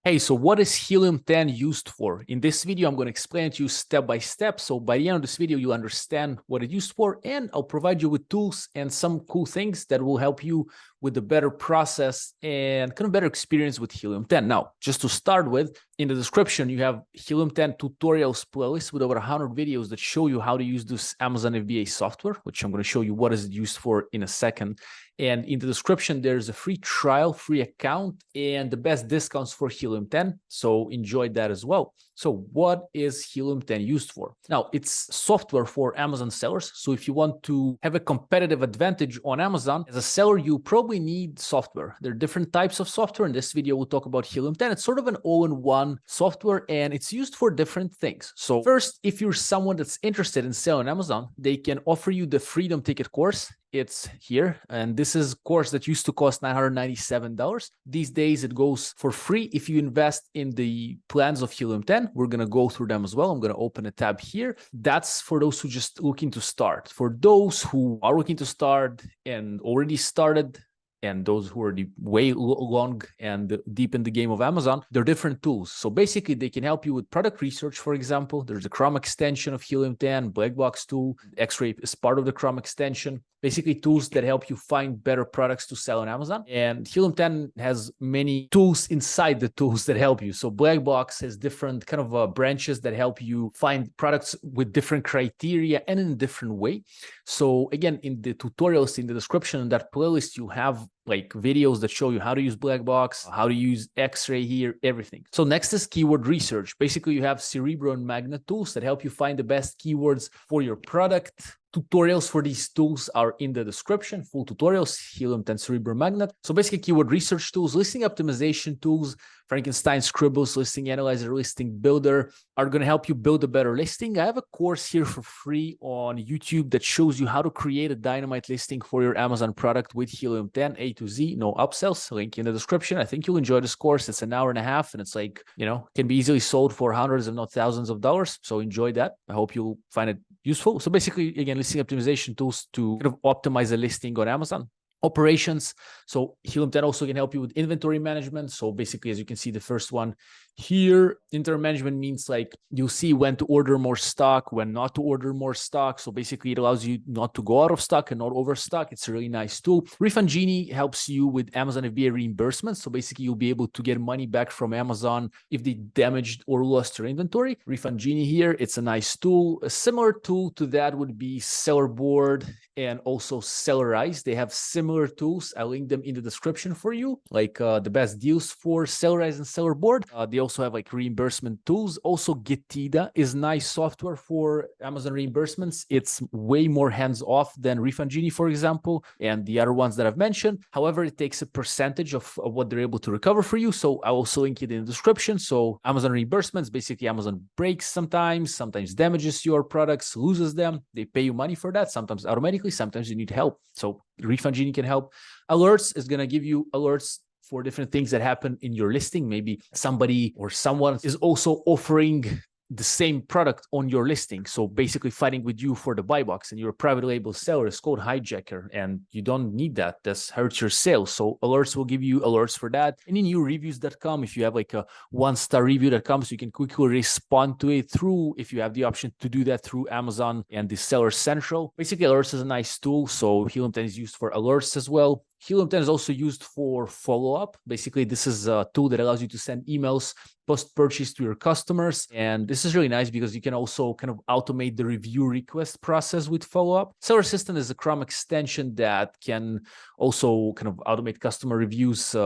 Hey, so what is Helium 10 used for? In this video, I'm going to explain it to you step by step. So by the end of this video, you understand what it's used for, and I'll provide you with tools and some cool things that will help you with a better process and kind of better experience with Helium 10. Now, just to start with, in the description, you have Helium 10 tutorials playlist with over 100 videos that show you how to use this Amazon FBA software, which I'm going to show you what is it used for in a second. And in the description, there's a free trial, free account, and the best discounts for Helium 10. So enjoy that as well. So what is Helium 10 used for? Now, it's software for Amazon sellers. So if you want to have a competitive advantage on Amazon, as a seller, you probably need software. There are different types of software. In this video, we'll talk about Helium 10. It's sort of an all-in-one software, and it's used for different things. So first, if you're someone that's interested in selling on Amazon, they can offer you the Freedom Ticket course. It's here, and this is a course that used to cost $997. These days it goes for free if you invest in the plans of Helium 10. We're going to go through them as well. I'm going to open a tab here. That's for those who just looking to start. For those who are looking to start and already started, and those who are way long and deep in the game of Amazon, there are different tools. So basically, they can help you with product research, for example. There's a Chrome extension of Helium 10, Black Box tool. Xray is part of the Chrome extension. Basically, tools that help you find better products to sell on Amazon. And Helium 10 has many tools inside the tools that help you. So Black Box has different kind of branches that help you find products with different criteria and in a different way. So again, in the tutorials in the description in that playlist, you have like videos that show you how to use Black Box, how to use Xray here, everything. So next is keyword research. Basically, you have Cerebro and Magnet tools that help you find the best keywords for your product. Tutorials for these tools are in the description, full tutorials, Helium 10 Cerebro Magnet. So basically keyword research tools, listing optimization tools, Frankenstein Scribbles, listing analyzer, listing builder are going to help you build a better listing. I have a course here for free on YouTube that shows you how to create a dynamite listing for your Amazon product with Helium 10, A to Z, no upsells, link in the description. I think you'll enjoy this course. It's an hour and a half and it's like, can be easily sold for hundreds if not thousands of dollars. So enjoy that. I hope you'll find it useful. So basically, again, listing optimization tools to kind of optimize a listing on Amazon. Operations. So Helium 10 also can help you with inventory management. So basically, as you can see, the first one here, inventory management means like you'll see when to order more stock, when not to order more stock. So basically, it allows you not to go out of stock and not overstock. It's a really nice tool. Refund Genie helps you with Amazon FBA reimbursement. So basically, you'll be able to get money back from Amazon if they damaged or lost your inventory. Refund Genie here, it's a nice tool. A similar tool to that would be Sellerboard and also Sellerise. They have similar tools. I'll link them in the description for you, like the best deals for Sellerise and Sellerboard. They also have like reimbursement tools. Also, Getida is nice software for Amazon reimbursements. It's way more hands-off than Refund Genie, for example, and the other ones that I've mentioned. However, it takes a percentage of what they're able to recover for you. So I will also link it in the description. So Amazon reimbursements, basically Amazon breaks sometimes damages your products, loses them. They pay you money for that, sometimes automatically, sometimes you need help. So Refund Genie can help. Alerts is going to give you alerts for different things that happen in your listing. Maybe somebody or someone is also offering the same product on your listing. So basically fighting with you for the buy box, and you're a private label seller. It's called hijacker and you don't need that. That hurts your sales. So alerts will give you alerts for that. Any new reviews that come, if you have like a 1-star review that comes, you can quickly respond to it through, if you have the option to do that through Amazon and the Seller Central. Basically alerts is a nice tool. So Helium 10 is used for alerts as well. Helium 10 is also used for follow-up. Basically, this is a tool that allows you to send emails post-purchase to your customers. And this is really nice because you can also kind of automate the review request process with follow-up. Seller Assistant is a Chrome extension that can also kind of automate customer reviews,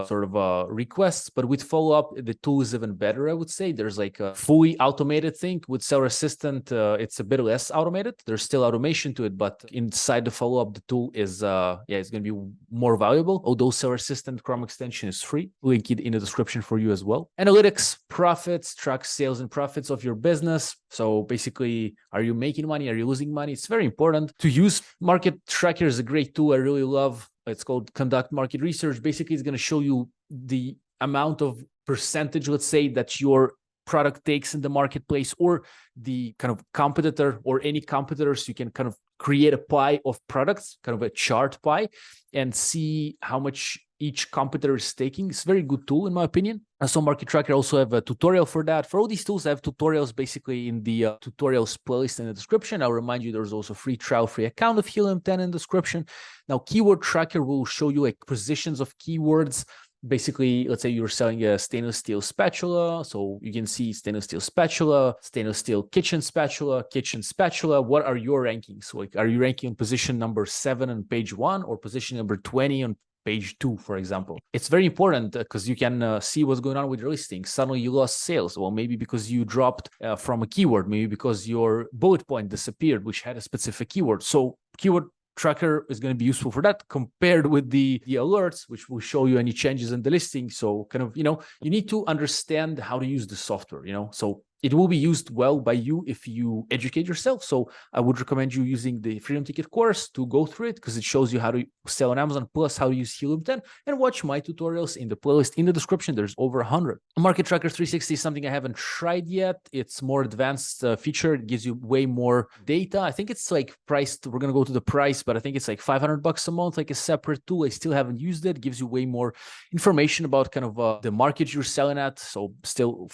requests. But with follow-up, the tool is even better, I would say. There's like a fully automated thing. With Seller Assistant, it's a bit less automated. There's still automation to it, but inside the follow-up, the tool is, it's going to be more valuable. Although Seller Assistant Chrome extension is free. Link it in the description for you as well. Analytics, profits, track sales and profits of your business. So basically, are you making money? Are you losing money? It's very important. To Use Market Tracker is a great tool I really love. It's called Conduct Market Research. Basically, it's going to show you the amount of percentage, let's say, that your product takes in the marketplace, or the kind of competitor or any competitors. You can kind of create a pie of products, kind of a chart pie, and see how much each competitor is taking. It's a very good tool, in my opinion. So Market Tracker also have a tutorial for that. For all these tools, I have tutorials basically in the tutorials playlist in the description. I'll remind you there's also free trial, free account of Helium 10 in the description. Now, Keyword Tracker will show you like positions of keywords. Basically, let's say you're selling a stainless steel spatula. So you can see stainless steel spatula, stainless steel kitchen spatula, kitchen spatula. What are your rankings? So like, are you ranking on position number 7 on page 1 or position number 20 on page 2, for example? It's very important because you can see what's going on with your listing. Suddenly you lost sales. Well, maybe because you dropped from a keyword, maybe because your bullet point disappeared, which had a specific keyword. So Keyword Tracker is going to be useful for that, compared with the alerts, which will show you any changes in the listing. So kind of, you need to understand how to use the software, so it will be used well by you if you educate yourself. So I would recommend you using the Freedom Ticket course to go through it, because it shows you how to sell on Amazon, plus how to use Helium 10, and watch my tutorials in the playlist in the description. There's over 100. Market Tracker 360 is something I haven't tried yet. It's more advanced feature. It gives you way more data. I think it's like priced. We're going to go to the price, but I think it's like $500 a month, like a separate tool. I still haven't used it. It gives you way more information about kind of the market you're selling at. So still,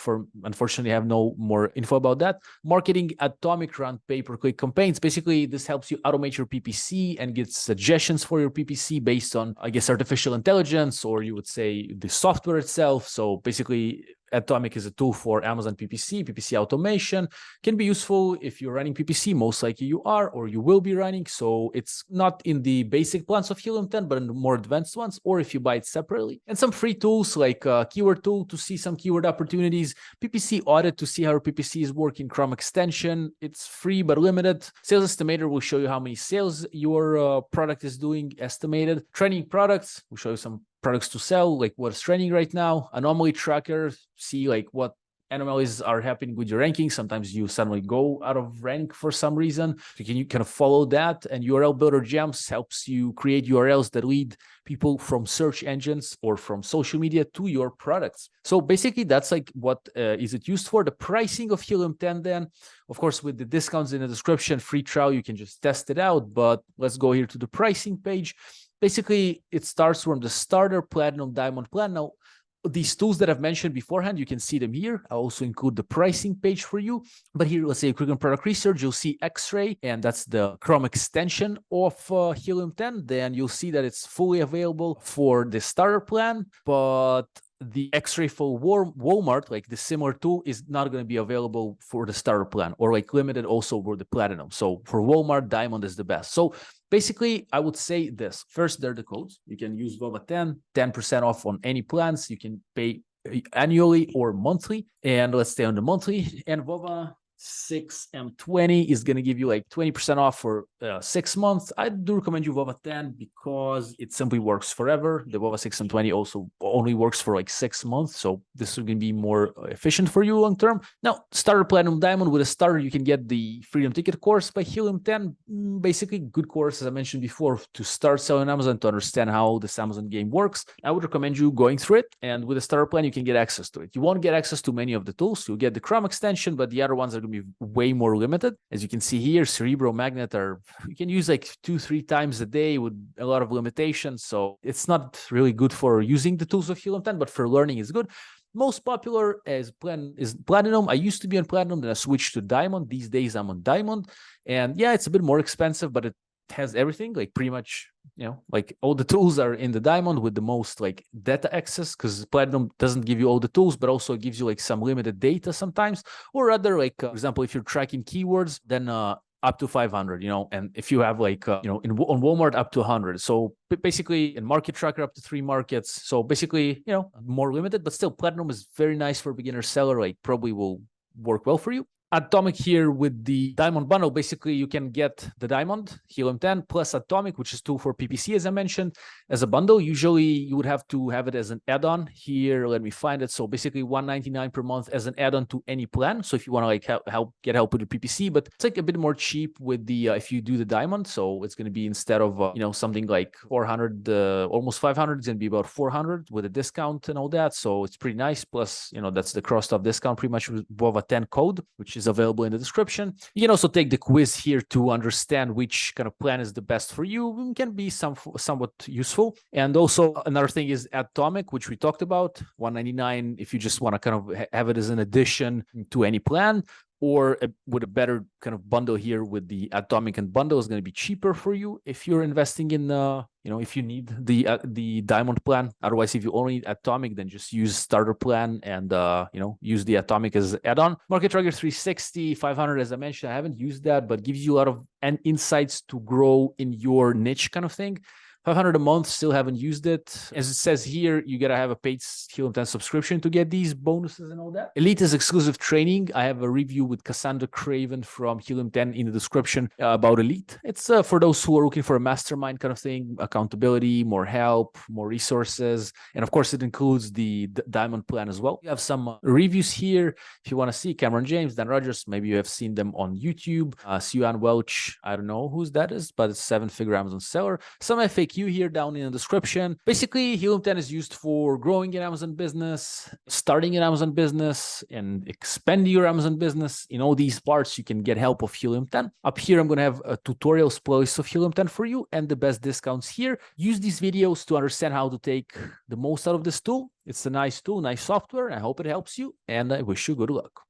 unfortunately, I have no more info about that. Marketing Atomic run pay-per-click campaigns. Basically, this helps you automate your PPC and get suggestions for your PPC based on, I guess, artificial intelligence, or you would say the software itself. So basically, Atomic is a tool for Amazon PPC automation. Can be useful if you're running PPC, most likely you are, or you will be running. So it's not in the basic plans of Helium 10, but in the more advanced ones, or if you buy it separately. And some free tools like Keyword Tool to see some keyword opportunities, PPC Audit to see how your PPC is working, Chrome extension. It's free but limited. Sales Estimator will show you how many sales your product is doing, estimated. Trending products will show you some products to sell, like what's trending right now. Anomaly Tracker, see like what anomalies are happening with your ranking. Sometimes you suddenly go out of rank for some reason. You can kind of follow that. And URL Builder Gems helps you create URLs that lead people from search engines or from social media to your products. So basically, that's like what is it used for. The pricing of Helium 10 then, of course, with the discounts in the description, free trial, you can just test it out. But let's go here to the pricing page. Basically, it starts from the starter, platinum, diamond plan. Now, these tools that I've mentioned beforehand, you can see them here. I'll also include the pricing page for you. But here, let's say click on product research, you'll see Xray, and that's the Chrome extension of Helium 10. Then you'll see that it's fully available for the starter plan, but the Xray for Walmart, like the similar tool, is not going to be available for the starter plan, or like limited also for the platinum. So for Walmart, diamond is the best. So basically, I would say this. First, there are the codes. You can use Vova 10% off on any plans. You can pay annually or monthly. And let's stay on the monthly. And Vova 6M20 is going to give you like 20% off for 6 months. I do recommend you Vova 10 because it simply works forever. The Vova 6M20 also only works for like 6 months. So this is going to be more efficient for you long term. Now, starter, platinum, diamond. With a starter, you can get the Freedom Ticket course by Helium 10. Basically, good course, as I mentioned before, to start selling on Amazon, to understand how this Amazon game works. I would recommend you going through it. And with a starter plan, you can get access to it. You won't get access to many of the tools. You'll get the Chrome extension, but the other ones are be way more limited. As you can see here, Cerebro, Magnet you can use like 2-3 times a day with a lot of limitations. So it's not really good for using the tools of Helium 10, but for learning is good. Most popular is Platinum. I used to be on Platinum, then I switched to Diamond. These days I'm on Diamond. And yeah, it's a bit more expensive, but it has everything, like pretty much, like all the tools are in the Diamond with the most like data access, because Platinum doesn't give you all the tools, but also gives you like some limited data sometimes. Or rather, like, for example, if you're tracking keywords, then up to 500, and if you have like, on Walmart up to 100. So basically in Market Tracker up to 3 markets. So basically, more limited, but still Platinum is very nice for beginner seller, like probably will work well for you. Atomic here with the Diamond bundle. Basically, you can get the Diamond, Helium 10, plus Atomic, which is tool for PPC, as I mentioned, as a bundle. Usually, you would have to have it as an add-on. Here, let me find it. So basically, $199 per month as an add-on to any plan. So if you want to like get help with the PPC, but it's like a bit more cheap with the if you do the Diamond. So it's going to be, instead of something like 400, almost 500, it's going to be about 400 with a discount and all that. So it's pretty nice. Plus, that's the crossed off discount pretty much with Vova 10 code, which which is available in the description. You can also take the quiz here to understand which kind of plan is the best for you. It can be somewhat useful. And also another thing is Atomic, which we talked about, $199 if you just want to kind of have it as an addition to any plan, or with a better kind of bundle here with the Atomic and bundle is going to be cheaper for you if you're investing in, if you need the diamond plan. Otherwise, if you only need Atomic, then just use starter plan and, use the Atomic as add-on. Market Tracker 360, 500, as I mentioned, I haven't used that, but gives you a lot of insights to grow in your niche kind of thing. 500 a month, still haven't used it. As it says here, you gotta have a paid Helium 10 subscription to get these bonuses and all that. Elite is exclusive training. I have a review with Cassandra Craven from Helium 10 in the description about Elite. It's for those who are looking for a mastermind kind of thing, accountability, more help, more resources. And of course, it includes the diamond plan as well. You have some reviews here. If you want to see Cameron James, Dan Rogers, maybe you have seen them on YouTube. Siouan Welch, I don't know whose that is, but it's 7-figure Amazon seller. Some FAQ here down in the description. Basically, Helium 10 is used for growing an Amazon business, starting an Amazon business, and expanding your Amazon business. In all these parts, you can get help of Helium 10. Up here, I'm going to have a tutorials playlist of Helium 10 for you and the best discounts here. Use these videos to understand how to take the most out of this tool. It's a nice tool, nice software. I hope it helps you, and I wish you good luck.